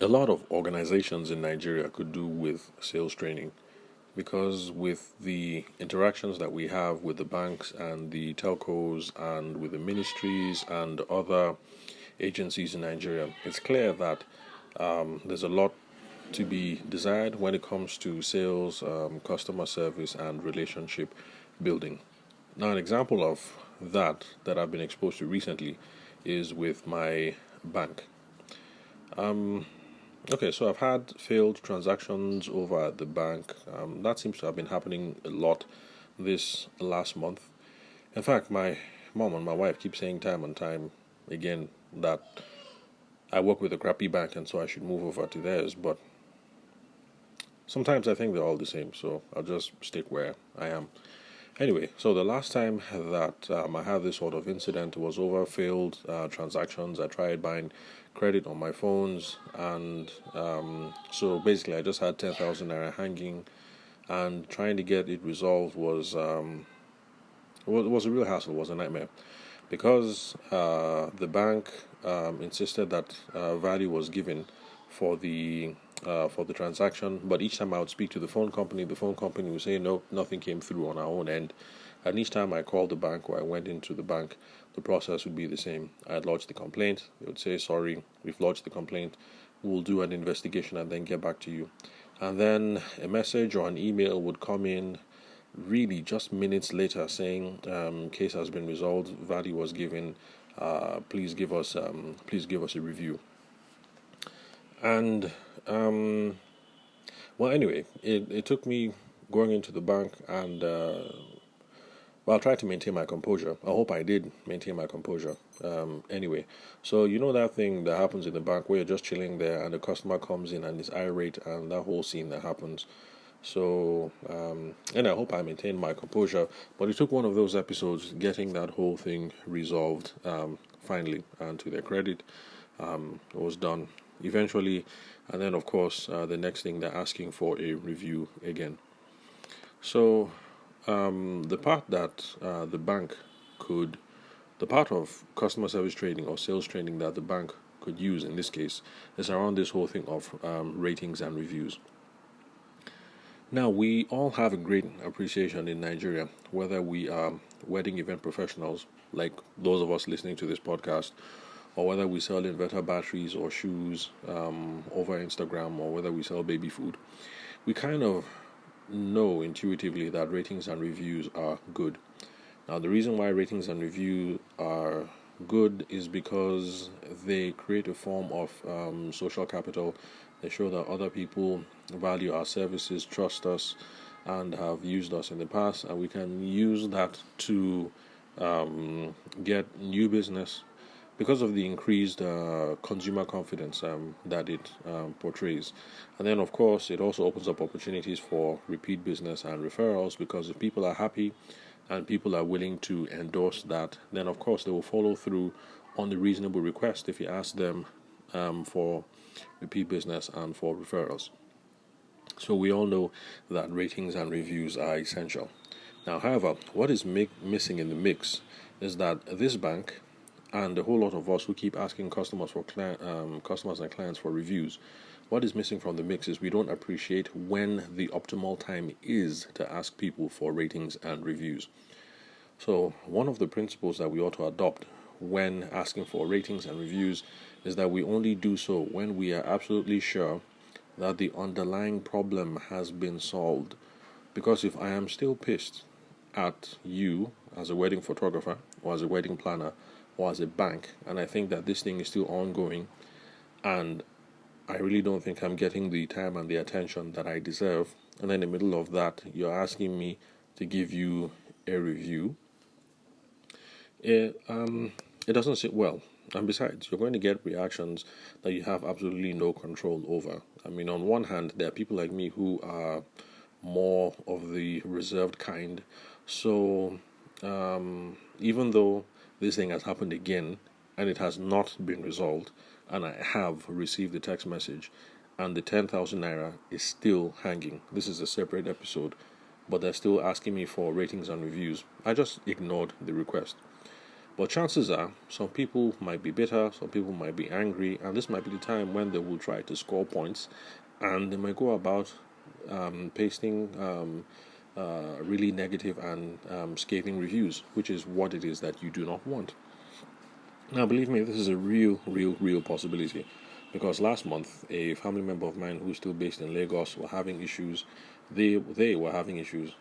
A lot of organizations in Nigeria could do with sales training because with the interactions that we have with the banks and the telcos and with the ministries and other agencies in Nigeria, it's clear that there's a lot to be desired when it comes to sales, customer service, and relationship building. Now, an example of that I've been exposed to recently is with my bank. Okay, so I've had failed transactions over at the bank. That seems to have been happening a lot this last month. In fact, my mom and my wife keep saying time and time again that I work with a crappy bank and so I should move over to theirs. But sometimes I think they're all the same, so I'll just stick where I am. Anyway, so the last time that I had this sort of incident was over failed transactions. I tried buying credit on my phones, and so basically I just had 10,000 naira hanging, and trying to get it resolved was a real hassle, was a nightmare, because the bank insisted that value was given for the transaction, but each time I would speak to the phone company would say no, nothing came through on our own end. And each time I called the bank or I went into the bank, the process would be the same. I'd lodge the complaint. They would say, sorry, we've lodged the complaint. We'll do an investigation and then get back to you. And then a message or an email would come in really just minutes later saying case has been resolved, value was given, please give us a review. And well, anyway, it took me going into the bank and I tried to maintain my composure. I hope I did maintain my composure. Anyway, so you know that thing that happens in the bank where you're just chilling there and the customer comes in and is irate and that whole scene that happens. So, and I hope I maintained my composure, but it took one of those episodes getting that whole thing resolved finally, and to their credit, it was done eventually. And then, of course, the next thing they're asking for a review again. So, the part that the part of customer service training or sales training that the bank could use in this case is around this whole thing of ratings and reviews. Now, we all have a great appreciation in Nigeria, whether we are wedding event professionals, like those of us listening to this podcast, or whether we sell inverter batteries or shoes over Instagram, or whether we sell baby food. We kind of know intuitively that ratings and reviews are good. Now, the reason why ratings and reviews are good is because they create a form of social capital. They show that other people value our services, trust us, and have used us in the past, and we can use that to get new business because of the increased consumer confidence that it portrays. And then, of course, it also opens up opportunities for repeat business and referrals, because if people are happy and people are willing to endorse that, then of course they will follow through on the reasonable request if you ask them for repeat business and for referrals. So we all know that ratings and reviews are essential. Now, however, what is missing in the mix is that this bank and a whole lot of us who keep asking customers and clients for reviews, what is missing from the mix is we don't appreciate when the optimal time is to ask people for ratings and reviews. So one of the principles that we ought to adopt when asking for ratings and reviews is that we only do so when we are absolutely sure that the underlying problem has been solved. Because if I am still pissed at you as a wedding photographer or as a wedding planner or as a bank, and I think that this thing is still ongoing, and I really don't think I'm getting the time and the attention that I deserve, and in the middle of that, you're asking me to give you a review, it doesn't sit well. And besides, you're going to get reactions that you have absolutely no control over. I mean, on one hand, there are people like me who are more of the reserved kind. So, even though this thing has happened again and it has not been resolved, and I have received the text message, and the 10,000 naira is still hanging. This is a separate episode, but they're still asking me for ratings and reviews. I just ignored the request. But chances are, some people might be bitter, some people might be angry, and this might be the time when they will try to score points, and they might go about pasting really negative and scathing reviews, which is what it is that you do not want. Now, believe me, this is a real possibility, because last month a family member of mine who's still based in Lagos were having issues. They were having issues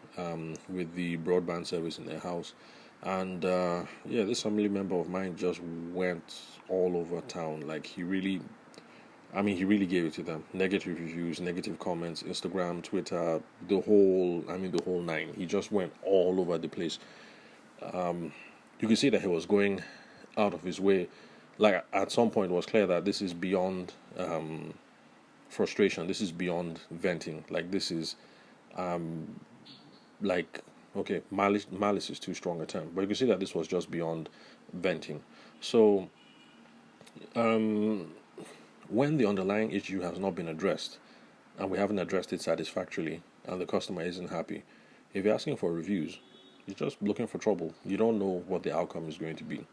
with the broadband service in their house, and this family member of mine just went all over town. Like he really gave it to them. Negative reviews, negative comments, Instagram, Twitter, the whole nine. He just went all over the place. You could see that he was going out of his way. Like at some point, it was clear that this is beyond frustration. This is beyond venting. Like this is, like okay, malice is too strong a term, but you can see that this was just beyond venting. So, when the underlying issue has not been addressed, and we haven't addressed it satisfactorily, and the customer isn't happy, if you're asking for reviews, you're just looking for trouble. You don't know what the outcome is going to be.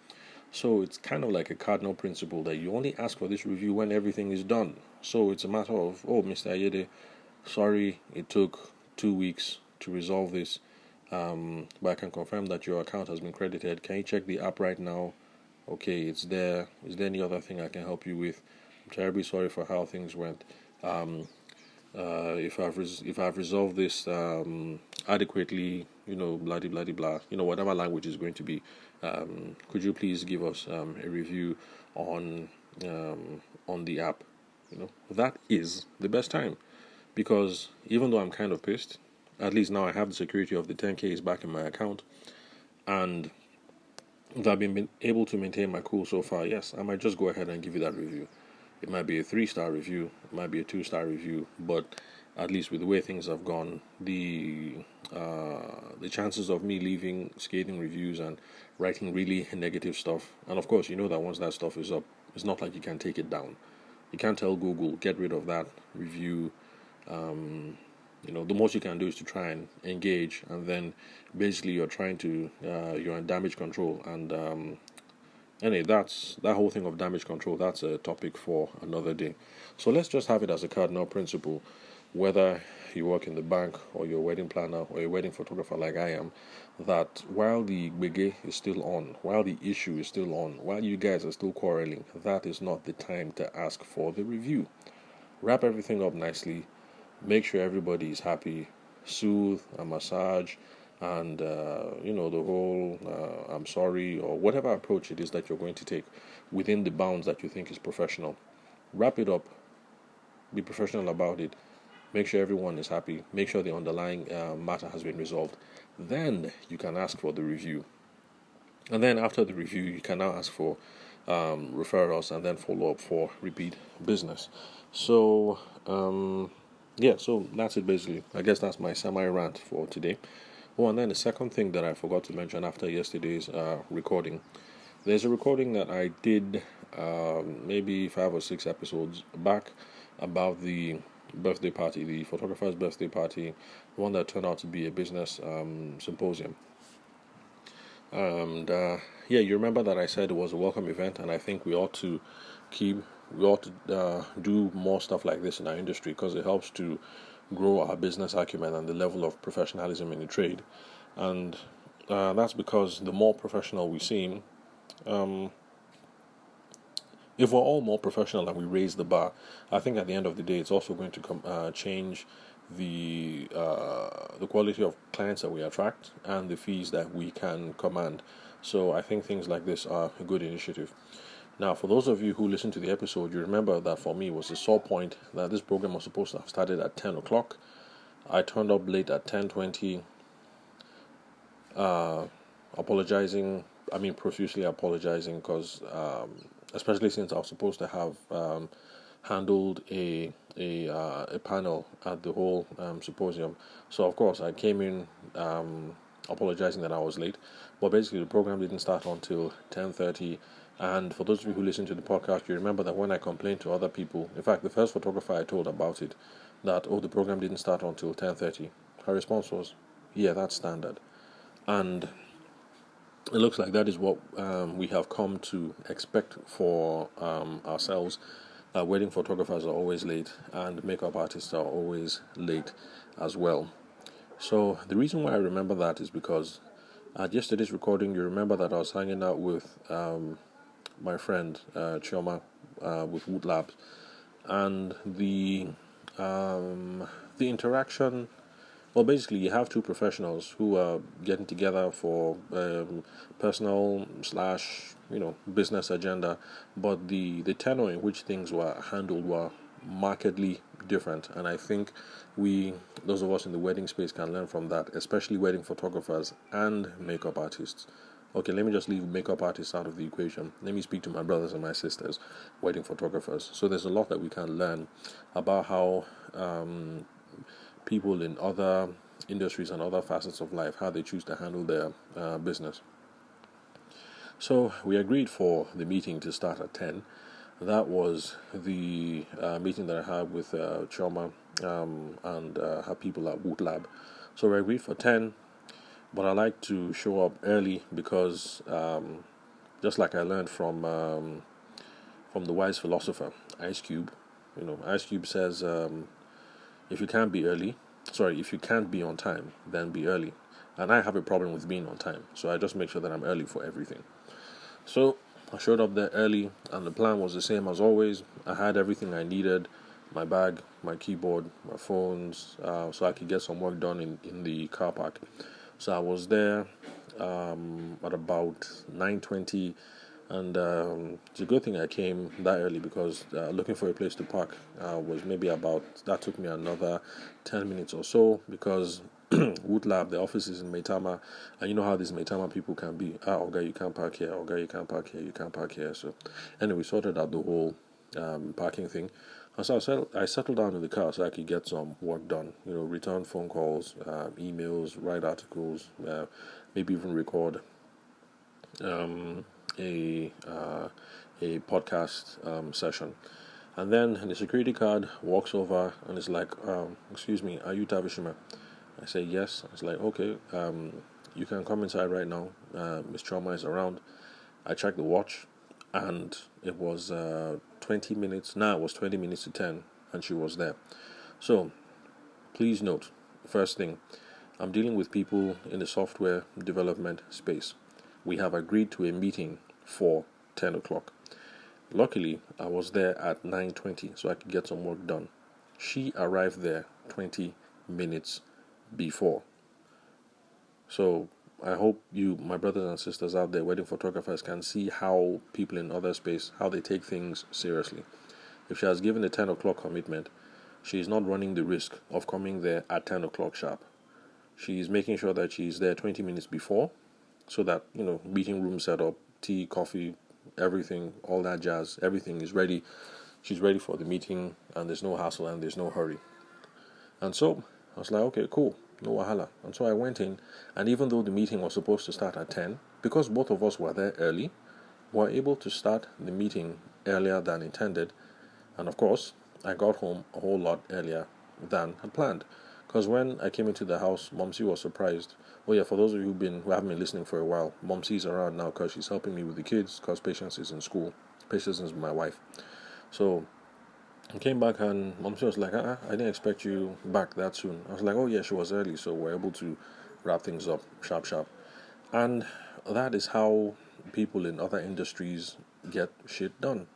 So it's kind of like a cardinal principle that you only ask for this review when everything is done. So it's a matter of, oh, Mr. Ayede, sorry it took 2 weeks to resolve this, but I can confirm that your account has been credited. Can you check the app right now? Okay, it's there. Is there any other thing I can help you with? I'm terribly sorry for how things went. If I've resolved this adequately, blah blah blah blah, whatever language is going to be, could you please give us a review on the app? That is the best time, because even though I'm kind of pissed, at least now I have the security of the 10K is back in my account, and I've been able to maintain my cool so far. Yes, I might just go ahead and give you that review. It might be a 3-star review, it might be a 2-star review, but at least with the way things have gone, the chances of me leaving scathing reviews and writing really negative stuff, and of course, that once that stuff is up, it's not like you can take it down. You can't tell Google, get rid of that review. The most you can do is to try and engage, and then basically you're in damage control. And anyway, that whole thing of damage control, that's a topic for another day. So let's just have it as a cardinal principle, whether you work in the bank or you're a wedding planner or a wedding photographer like I am, that while the gbege is still on, while the issue is still on, while you guys are still quarreling, that is not the time to ask for the review. Wrap everything up nicely, make sure everybody is happy, soothe and massage, and the whole I'm sorry or whatever approach it is that you're going to take within the bounds that you think is professional. Wrap it up, be professional about it, make sure everyone is happy, make sure the underlying matter has been resolved. Then you can ask for the review, and then after the review you can now ask for referrals and then follow up for repeat business. So so that's it basically. I guess that's my semi-rant for today. Oh, and then the second thing that I forgot to mention after yesterday's recording, there's a recording that I did maybe 5 or 6 episodes back about the birthday party, the photographer's birthday party, one that turned out to be a business symposium. And you remember that I said it was a welcome event, and I think we ought to do more stuff like this in our industry, because it helps to grow our business acumen and the level of professionalism in the trade. And that's because the more professional we seem, if we're all more professional and we raise the bar, I think at the end of the day it's also going to change the quality of clients that we attract and the fees that we can command. So I think things like this are a good initiative. Now, for those of you who listened to the episode, you remember that for me it was a sore point that this program was supposed to have started at 10 o'clock. I turned up late at 10:20, profusely apologizing, because especially since I was supposed to have handled a panel at the whole symposium. So of course I came in apologizing that I was late, but basically the program didn't start until 10:30. And for those of you who listen to the podcast, you remember that when I complained to other people, in fact the first photographer I told about it, that the program didn't start until 10:30, her response was, yeah, that's standard. And it looks like that is what we have come to expect for ourselves. Wedding photographers are always late, and makeup artists are always late as well. So the reason why I remember that is because at yesterday's recording, you remember that I was hanging out with my friend Chioma with Wood Labs, and the interaction. Well, basically, you have two professionals who are getting together for personal slash business agenda, but the tenor in which things were handled were markedly different, and I think those of us in the wedding space can learn from that, especially wedding photographers and makeup artists. Okay, let me just leave makeup artists out of the equation. Let me speak to my brothers and my sisters, wedding photographers. So there's a lot that we can learn about how people in other industries and other facets of life, how they choose to handle their business. So we agreed for the meeting to start at 10. That was the meeting that I had with Choma and her people at Wood Lab. So we agreed for 10, but I like to show up early because just like I learned from the wise philosopher Ice Cube, Ice Cube says if you can't be on time, then be early. And I have a problem with being on time, so I just make sure that I'm early for everything. So I showed up there early, and the plan was the same as always. I had everything I needed: my bag, my keyboard, my phones, so I could get some work done in the car park. So I was there at about 9:20, and it's a good thing I came that early because looking for a place to park was maybe that took me another 10 minutes or so because Wood Lab, the office is in Maitama, and you know how these Maitama people can be. Okay, you can't park here. Okay, you can't park here. You can't park here. So, anyway, we sorted out the whole parking thing. And so I settled down in the car so I could get some work done. Return phone calls, emails, write articles, maybe even record a podcast session. And then the security guard walks over and is like, "Excuse me, are you Tavishima?" I say yes. It's like, okay, you can come inside right now. Miss Choma is around. I checked the watch, and it was 20 minutes. Now it was 20 minutes to 10, and she was there. So, please note, first thing, I'm dealing with people in the software development space. We have agreed to a meeting for 10 o'clock. Luckily, I was there at 9:20, so I could get some work done. She arrived there 20 minutes before. So I hope you, my brothers and sisters out there, wedding photographers, can see how people in other space, how they take things seriously. If she has given a 10 o'clock commitment, she is not running the risk of coming there at 10 o'clock sharp. She is making sure that she's there 20 minutes before, so that, meeting room setup, tea, coffee, everything, all that jazz, everything is ready. She's ready for the meeting, and there's no hassle and there's no hurry. And so I was like, okay, cool, no wahala. And so I went in, and even though the meeting was supposed to start at 10, because both of us were there early, we were able to start the meeting earlier than intended. And of course, I got home a whole lot earlier than had planned. Because when I came into the house, Momsy was surprised. Oh yeah, for those of you who haven't been listening for a while, Momsy's around now because she's helping me with the kids, because Patience is in school. Patience is my wife. So I came back and Momsy was like, I didn't expect you back that soon. I was like, oh yeah, she was early, so we're able to wrap things up sharp. And that is how people in other industries get shit done.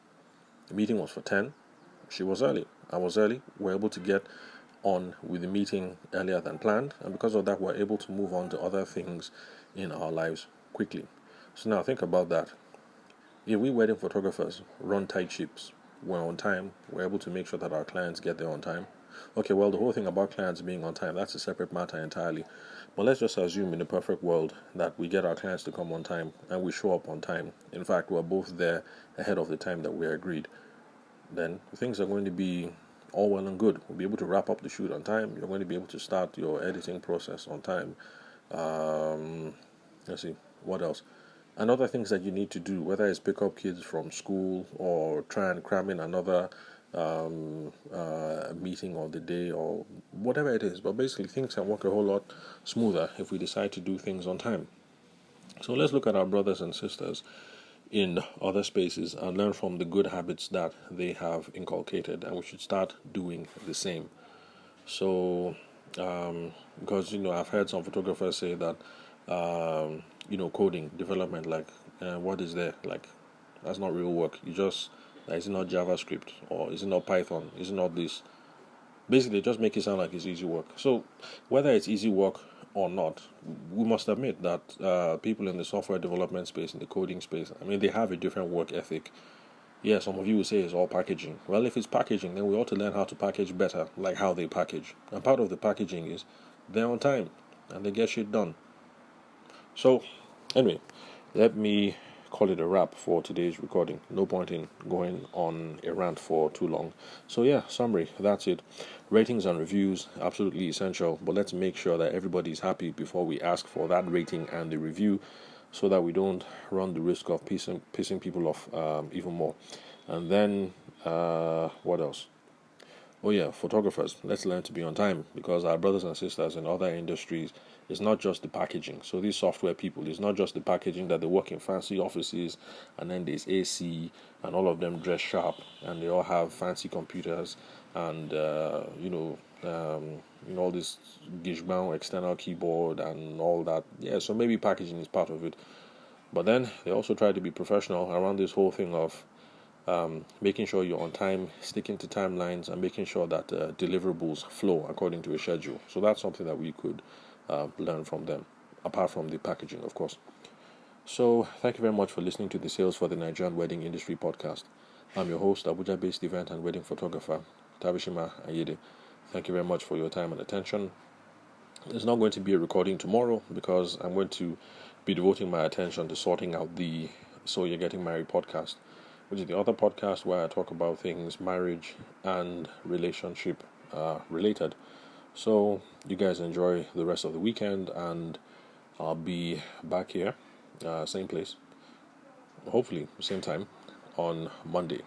The meeting was for 10. She was early. I was early. We're able to get on with the meeting earlier than planned, and because of that, we're able to move on to other things in our lives quickly. So now think about that. If we wedding photographers run tight ships, we're on time, we're able to make sure that our clients get there on time. Okay, well, the whole thing about clients being on time, that's a separate matter entirely. But let's just assume in a perfect world that we get our clients to come on time and we show up on time. In fact, we're both there ahead of the time that we agreed. Then things are going to be all well and good. We'll be able to wrap up the shoot on time. You're going to be able to start your editing process on time. Let's see, what else? And other things that you need to do, whether it's pick up kids from school or try and cram in another meeting of the day or whatever it is. But basically, things can work a whole lot smoother if we decide to do things on time. So let's look at our brothers and sisters in other spaces and learn from the good habits that they have inculcated, and we should start doing the same. So, because I've heard some photographers say that coding development, like what is there, like that's not real work. Is it not JavaScript, or is it not Python, is it not this? Basically just make it sound like it's easy work. So whether it's easy work or not, we must admit that people in the software development space, in the coding space, I mean, they have a different work ethic. Yeah, some of you will say it's all packaging. Well, if it's packaging, then we ought to learn how to package better, like how they package. And part of the packaging is they're on time and they get shit done. So, anyway, let me call it a wrap for today's recording. No point in going on a rant for too long. So, yeah, summary, that's it. Ratings and reviews, absolutely essential, but let's make sure that everybody's happy before we ask for that rating and the review, so that we don't run the risk of pissing people off even more. And then, what else? Oh yeah, photographers, let's learn to be on time, because our brothers and sisters in other industries, it's not just the packaging. So these software people, it's not just the packaging, that they work in fancy offices and then there's AC and all of them dress sharp and they all have fancy computers and all this gizmo external keyboard and all that. Yeah, so maybe packaging is part of it. But then they also try to be professional around this whole thing of making sure you're on time, sticking to timelines, and making sure that deliverables flow according to a schedule. So that's something that we could learn from them, apart from the packaging, of course. So thank you very much for listening to the Sales for the Nigerian Wedding Industry podcast. I'm your host, Abuja-based event and wedding photographer, Tabishima Ayede. Thank you very much for your time and attention. There's not going to be a recording tomorrow because I'm going to be devoting my attention to sorting out the So You're Getting Married podcast, which is the other podcast where I talk about things marriage and relationship related. So you guys enjoy the rest of the weekend, and I'll be back here, same place, hopefully same time on Monday.